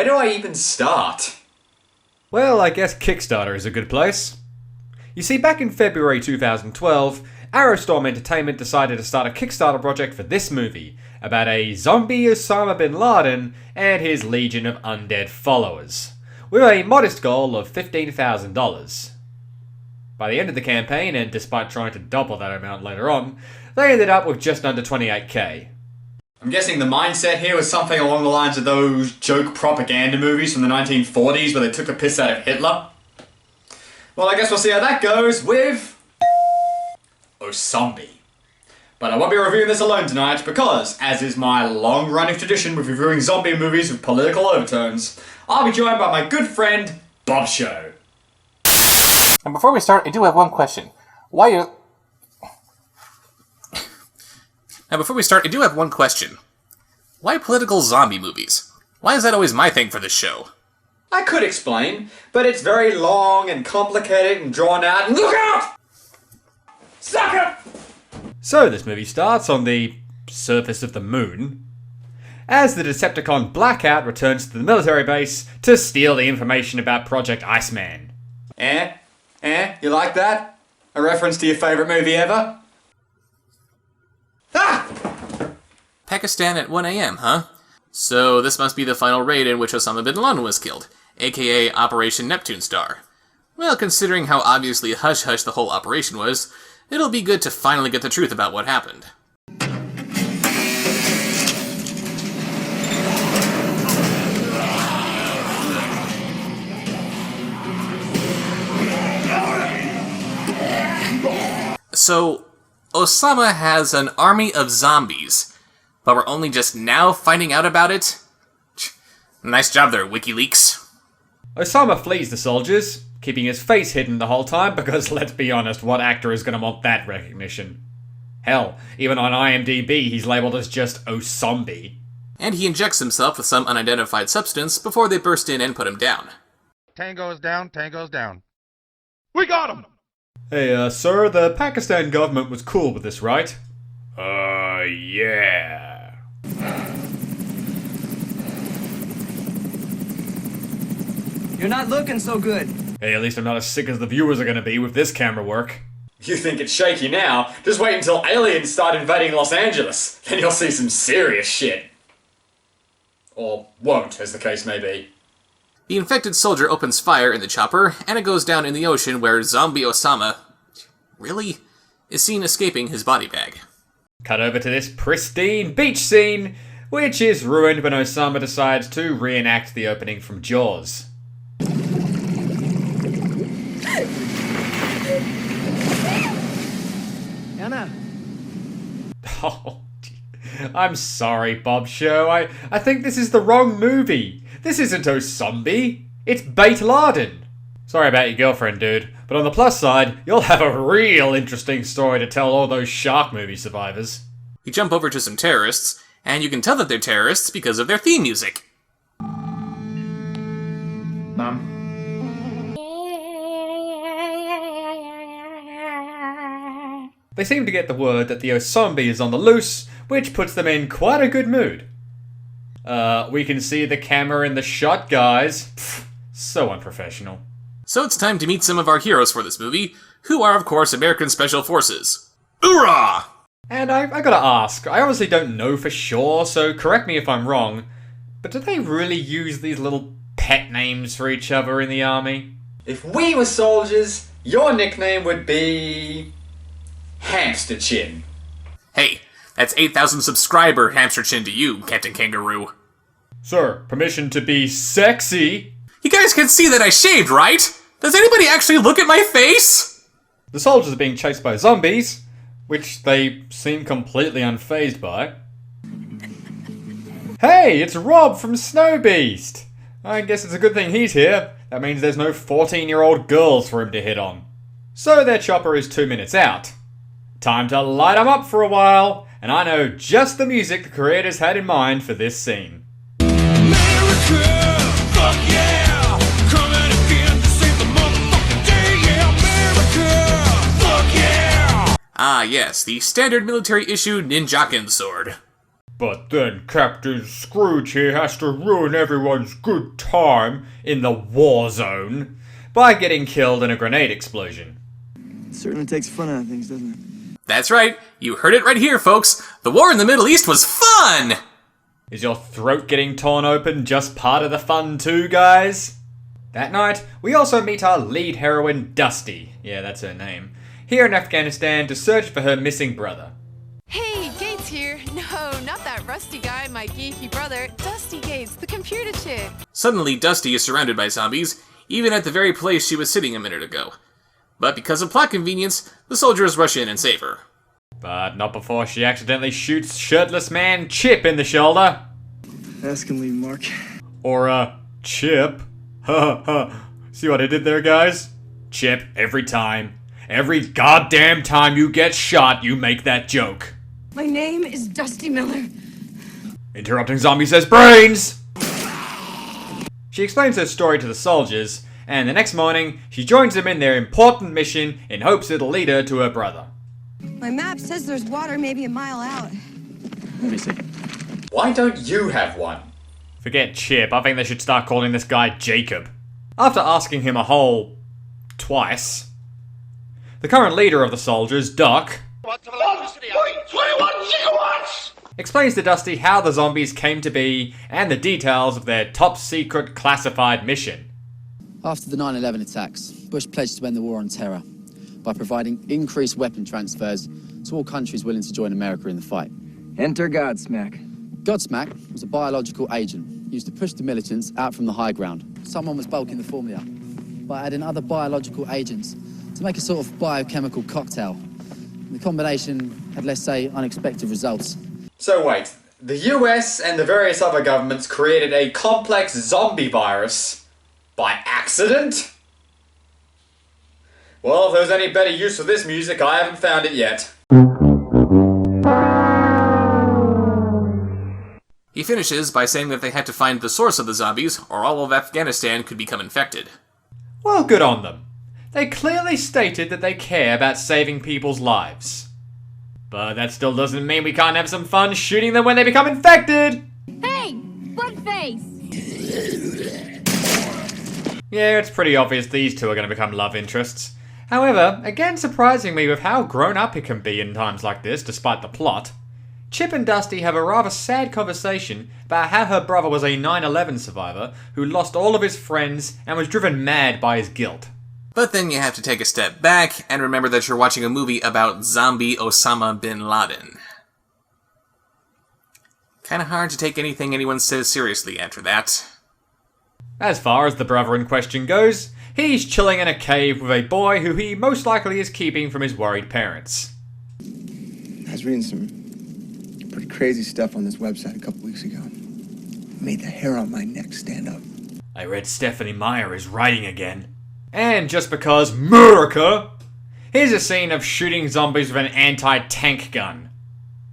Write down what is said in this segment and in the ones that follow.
Where do I even start? Well, I guess Kickstarter is a good place. You see, back in February 2012, Arrowstorm Entertainment decided to start a Kickstarter project for this movie about a zombie Osama bin Laden and his legion of undead followers, with a modest goal of $15,000. By the end of the campaign, and despite trying to double that amount later on, they ended up with just under $28,000. I'm guessing the mindset here was something along the lines of those joke propaganda movies from the 1940s where they took the piss out of Hitler. Well, I guess we'll see how that goes with Osombie. But I won't be reviewing this alone tonight because, as is my long-running tradition with reviewing zombie movies with political overtones, I'll be joined by my good friend, Bob Show. And before we start, I do have one question. Why political zombie movies? Why is that always my thing for this show? I could explain, but it's very long and complicated and drawn out and look out! Sucker! So this movie starts on the surface of the moon, as the Decepticon Blackout returns to the military base to steal the information about Project Iceman. You like that? A reference to your favourite movie ever? Ah! Pakistan at 1 a.m., huh? So this must be the final raid in which Osama bin Laden was killed, aka Operation Neptune Star. Well, considering how obviously hush-hush the whole operation was, it'll be good to finally get the truth about what happened. So, Osama has an army of zombies, but we're only just now finding out about it? Nice job there, WikiLeaks. Osama flees the soldiers, keeping his face hidden the whole time because, let's be honest, what actor is going to want that recognition? Hell, even on IMDb he's labelled as just Osombie. And he injects himself with some unidentified substance before they burst in and put him down. Tango's down, Tango's down. We got him! Hey, sir, the Pakistan government was cool with this, right? Yeah. You're not looking so good. Hey, at least I'm not as sick as the viewers are gonna be with this camera work. You think it's shaky now? Just wait until aliens start invading Los Angeles. Then you'll see some serious shit. Or won't, as the case may be. The infected soldier opens fire in the chopper, and it goes down in the ocean where zombie Osama, really, is seen escaping his body bag. Cut over to this pristine beach scene, which is ruined when Osama decides to reenact the opening from Jaws. Anna. Oh, I'm sorry, Bob Show. I think this is the wrong movie. This isn't Osombie. It's Bait Laden. Sorry about your girlfriend, dude. But on the plus side, you'll have a real interesting story to tell all those shark movie survivors. We jump over to some terrorists, and you can tell that they're terrorists because of their theme music. Mom? They seem to get the word that the Osombie is on the loose, which puts them in quite a good mood. We can see the camera in the shot, guys. Pfft, so unprofessional. So it's time to meet some of our heroes for this movie, who are of course American Special Forces. Hoorah! And I gotta ask, I obviously don't know for sure, so correct me if I'm wrong, but do they really use these little pet names for each other in the army? If we were soldiers, your nickname would be... Hamster Chin. Hey, that's 8,000 subscriber Hamster Chin to you, Captain Kangaroo. Sir, permission to be sexy? You guys can see that I shaved, right? Does anybody actually look at my face? The soldiers are being chased by zombies, which they seem completely unfazed by. Hey, it's Rob from Snow Beast! I guess it's a good thing he's here. That means there's no 14-year-old girls for him to hit on. So their chopper is 2 minutes out. Time to light 'em up for a while, and I know just the music the creators had in mind for this scene. America, fuck yeah! Coming again to save the motherfucking day, yeah! America, fuck yeah! Ah yes, the standard military issue Ninjakin sword. But then Captain Scrooge here has to ruin everyone's good time in the war zone by getting killed in a grenade explosion. It certainly takes fun out of things, doesn't it? That's right, you heard it right here, folks. The war in the Middle East was fun! Is your throat getting torn open just part of the fun too, guys? That night, we also meet our lead heroine, Dusty. Yeah, that's her name. Here in Afghanistan to search for her missing brother. Hey, Gates here. No, not that rusty guy, my geeky brother. Dusty Gates, the computer chick. Suddenly, Dusty is surrounded by zombies, even at the very place she was sitting a minute ago. But because of plot convenience, the soldiers rush in and save her. But not before she accidentally shoots shirtless man Chip in the shoulder. Ask and leave, Mark. Or, Chip. Ha ha. See what I did there, guys? Chip, every time. Every goddamn time you get shot, you make that joke. My name is Dusty Miller. Interrupting zombie says brains! She explains her story to the soldiers, and the next morning, she joins them in their important mission in hopes it'll lead her to her brother. My map says there's water maybe a mile out. Let me see. Why don't you have one? Forget Chip, I think they should start calling this guy Jacob. After asking him a whole... twice, the current leader of the soldiers, Doc, 1.21 gigawatts! explains to Dusty how the zombies came to be and the details of their top-secret classified mission. After the 9/11 attacks, Bush pledged to end the war on terror by providing increased weapon transfers to all countries willing to join America in the fight. Enter Godsmack. Godsmack was a biological agent used to push the militants out from the high ground. Someone was bulking the formula by adding other biological agents to make a sort of biochemical cocktail. The combination had, let's say, unexpected results. So wait, the US and the various other governments created a complex zombie virus by accident? Well, if there's any better use for this music, I haven't found it yet. He finishes by saying that they had to find the source of the zombies, or all of Afghanistan could become infected. Well, good on them. They clearly stated that they care about saving people's lives. But that still doesn't mean we can't have some fun shooting them when they become infected! Hey, bug face! Yeah, it's pretty obvious these two are going to become love interests. However, again surprising me with how grown up it can be in times like this, despite the plot. Chip and Dusty have a rather sad conversation about how her brother was a 9/11 survivor who lost all of his friends and was driven mad by his guilt. But then you have to take a step back and remember that you're watching a movie about zombie Osama bin Laden. Kinda hard to take anything anyone says seriously after that. As far as the brother in question goes, he's chilling in a cave with a boy who he most likely is keeping from his worried parents. I was reading some pretty crazy stuff on this website a couple weeks ago. Made the hair on my neck stand up. I read Stephanie Meyer is writing again. And just because MURICAN, here's a scene of shooting zombies with an anti-tank gun.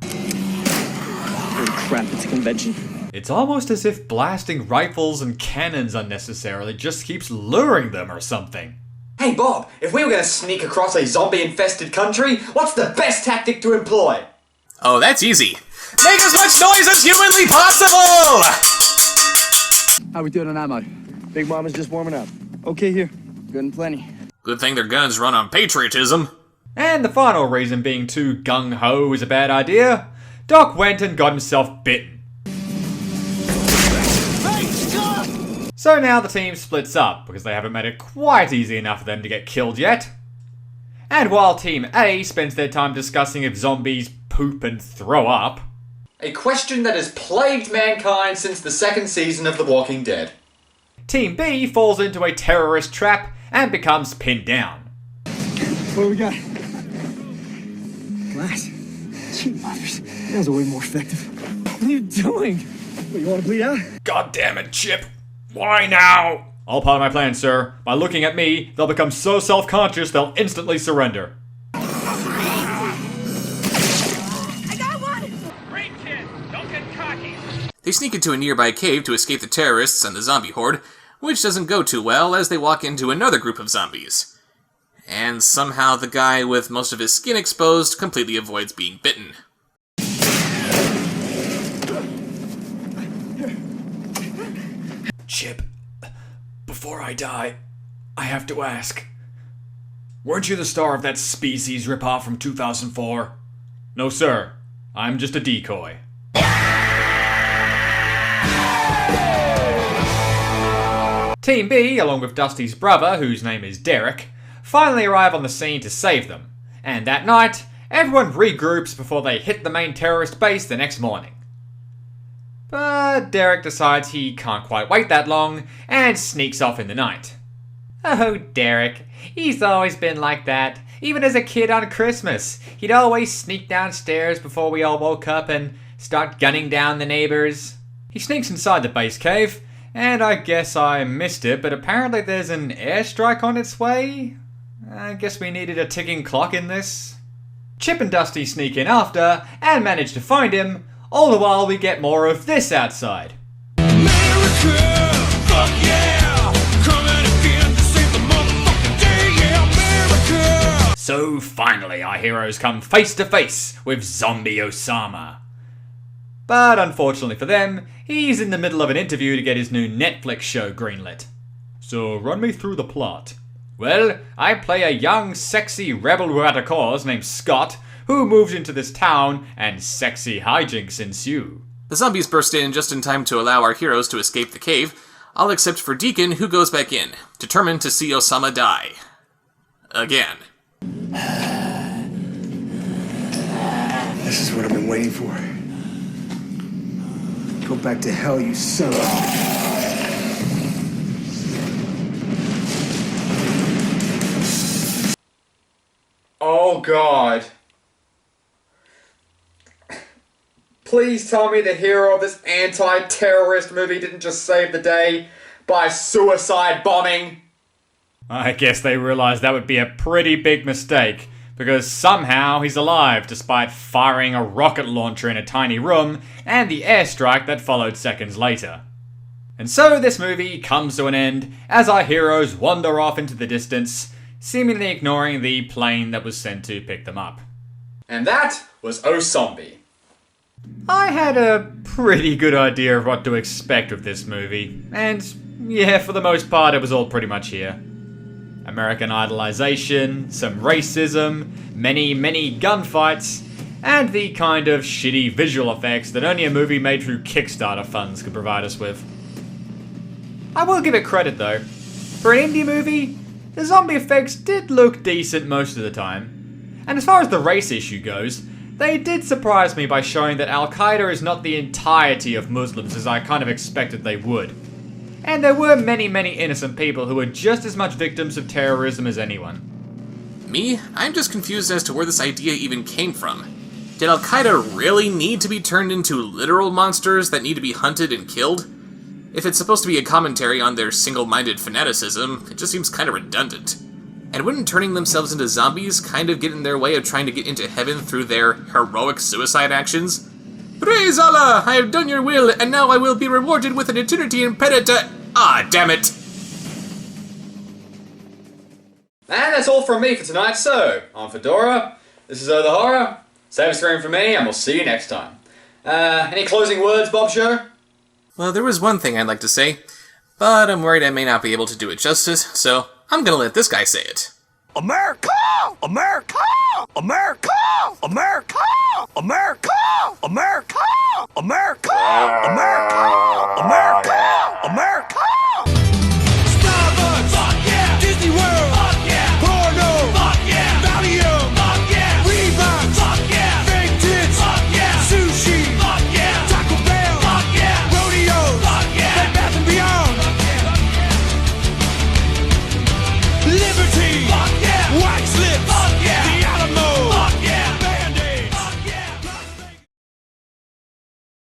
Holy crap, it's a convention. It's almost as if blasting rifles and cannons unnecessarily just keeps luring them or something. Hey Bob, if we were going to sneak across a zombie-infested country, what's the best tactic to employ? Oh, that's easy. Make as much noise as humanly possible! How we doing on ammo? Big Mama's just warming up. Okay here. Good and plenty. Good thing their guns run on patriotism. And the final reason being too gung-ho is a bad idea, Doc went and got himself bitten. So now the team splits up, because they haven't made it quite easy enough for them to get killed yet. And while Team A spends their time discussing if zombies poop and throw up, A question that has plagued mankind since the second season of The Walking Dead. Team B falls into a terrorist trap and becomes pinned down. What do we got? Glass. Cheap mothers. Those are way more effective. What are you doing? What, you want to bleed out? God damn it, Chip! Why now? All part of my plan, sir. By looking at me, they'll become so self-conscious they'll instantly surrender. I got one! Great kid, don't get cocky. They sneak into a nearby cave to escape the terrorists and the zombie horde, which doesn't go too well as they walk into another group of zombies. And somehow the guy with most of his skin exposed completely avoids being bitten. Chip, before I die, I have to ask. Weren't you the star of that Species ripoff from 2004? No, sir. I'm just a decoy. Team B, along with Dusty's brother, whose name is Derek, finally arrive on the scene to save them. And that night, everyone regroups before they hit the main terrorist base the next morning. But Derek decides he can't quite wait that long and sneaks off in the night. Oh, Derek. He's always been like that. Even as a kid on Christmas, he'd always sneak downstairs before we all woke up and start gunning down the neighbors. He sneaks inside the base cave, and I guess I missed it, but apparently there's an airstrike on its way? I guess we needed a ticking clock in this. Chip and Dusty sneak in after, and manage to find him, all the while we get more of this outside. America, fuck yeah! Coming again to save the motherfucking day, yeah, America! So finally our heroes come face to face with Zombie Osama. But unfortunately for them, he's in the middle of an interview to get his new Netflix show greenlit. So run me through the plot. Well, I play a young, sexy rebel without a cause named Scott, who moves into this town, and sexy hijinks ensue. The zombies burst in just in time to allow our heroes to escape the cave, all except for Deacon, who goes back in, determined to see Osama die. Again. This is what I've been waiting for. Go back to hell, you son of a... Oh God. Please tell me the hero of this anti-terrorist movie didn't just save the day by suicide bombing. I guess they realized that would be a pretty big mistake, because somehow he's alive despite firing a rocket launcher in a tiny room and the airstrike that followed seconds later. And so this movie comes to an end as our heroes wander off into the distance, seemingly ignoring the plane that was sent to pick them up. And that was Osombie. I had a pretty good idea of what to expect with this movie, and yeah, for the most part it was all pretty much here. American idolization, some racism, many gunfights, and the kind of shitty visual effects that only a movie made through Kickstarter funds could provide us with. I will give it credit though. For an indie movie, the zombie effects did look decent most of the time. And as far as the race issue goes, they did surprise me by showing that Al-Qaeda is not the entirety of Muslims as I kind of expected they would. And there were many innocent people who were just as much victims of terrorism as anyone. Me? I'm just confused as to where this idea even came from. Did Al-Qaeda really need to be turned into literal monsters that need to be hunted and killed? If it's supposed to be a commentary on their single-minded fanaticism, it just seems kind of redundant. And wouldn't turning themselves into zombies kind of get in their way of trying to get into heaven through their heroic suicide actions? Praise Allah! I have done your will, and now I will be rewarded with an eternity in paradise. Ah, damn it! And that's all from me for tonight, so I'm Fedora, this is the Horror, save a screen from me, and we'll see you next time. Any closing words, Bob Show? Well, there was one thing I'd like to say, but I'm worried I may not be able to do it justice, so I'm gonna let this guy say it. America! America! America!